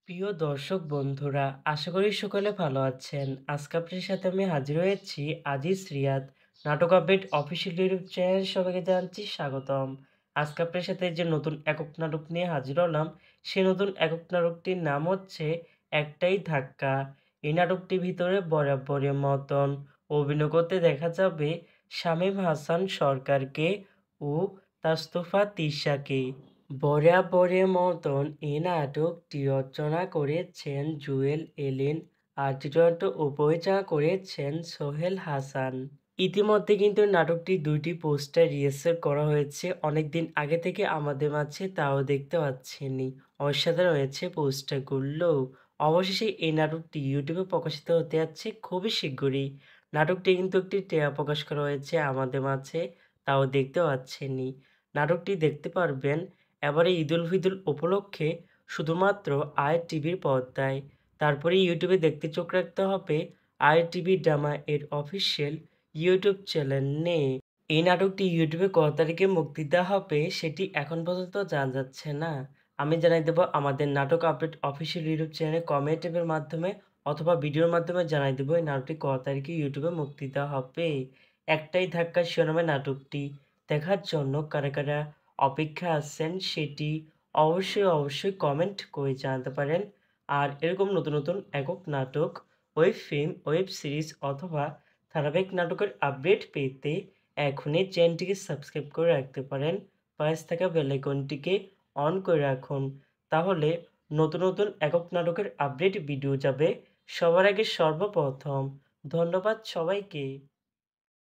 প্রিয় দর্শক বন্ধুরা, আশা করি সকলে ভালো আছেন। আজকে আপনাদের সাথে আমি হাজির হয়েছি আজিজ রিয়াদ নাটক আপডেট অফিসিয়াল ইউটিউব চ্যানেল। সবাইকে জানাচ্ছি স্বাগতম। আজকে আপনার সাথে যে নতুন একক নাটক নিয়ে হাজির হলাম, সেই নতুন একক নাটকটির নাম হচ্ছে একটাই ধাক্কা। এই নাটকটির ভিতরে বরাবরের মতন অভিনয় করতে দেখা যাবে শামীম হাসান সরকারকে ও তাস্তফা তিশাকে। বরাবরের মতন এ নাটকটি রচনা করেছেন জুয়েল এলিন আর চিত্রনাট্য ও পরিচালনা করেছেন সোহেল হাসান। ইতিমধ্যে কিন্তু নাটকটির ২টি পোস্টার রিহার্সাল করা হয়েছে অনেকদিন আগে থেকে আমাদের মাঝে, তাও দেখতে পাচ্ছেনই। অসাধারণ হয়েছে পোস্টারগুলো। অবশেষে এই নাটকটি ইউটিউবে প্রকাশিত হতে যাচ্ছে খুবই শিগগিরই। নাটকটি কিন্তু একটি ট্রেলার প্রকাশ করা হয়েছে আমাদের মাঝে, তাও দেখতে পাচ্ছেনই। নাটকটি দেখতে পারবেন এবারে ঈদুল ফিতর উপলক্ষে শুধুমাত্র আই টিভির পর্দায়। তারপরে ইউটিউবে দেখতে চোখ রাখতে হবে আই টিভি ড্রামা এর অফিসিয়াল ইউটিউব চ্যানেলে। এই নাটকটি ইউটিউবে কত তারিখে মুক্তি দেওয়া হবে সেটি এখন পর্যন্ত জানা যাচ্ছে না। আমি জানাই দেব আমাদের নাটক আপডেট অফিসিয়াল ইউটিউব চ্যানেলে কমেন্টের মাধ্যমে অথবা ভিডিওর মাধ্যমে জানাই দেব এই নাটকটি কত তারিখে ইউটিউবে মুক্তি দেওয়া হবে। একটাই ধাক্কা শিরোনামে নাটকটি দেখার জন্য কারা কারা অপেক্ষায় আছেন সেটি অবশ্যই কমেন্ট করে জানাতে পারেন। আর এরকম নতুন নতুন একক নাটক, ওয়েব ফিল্ম, ওয়েব সিরিজ অথবা ধারাবাহিক নাটকের আপডেট পেতে এখনই চ্যানেলটিকে সাবস্ক্রাইব করে রাখতে পারেন। পাশে থাকা বেল আইকনটিকে অন করে রাখুন। তাহলে নতুন নতুন একক নাটকের আপডেট ভিডিও যাবে সবার আগে সর্বপ্রথম। ধন্যবাদ সবাইকে।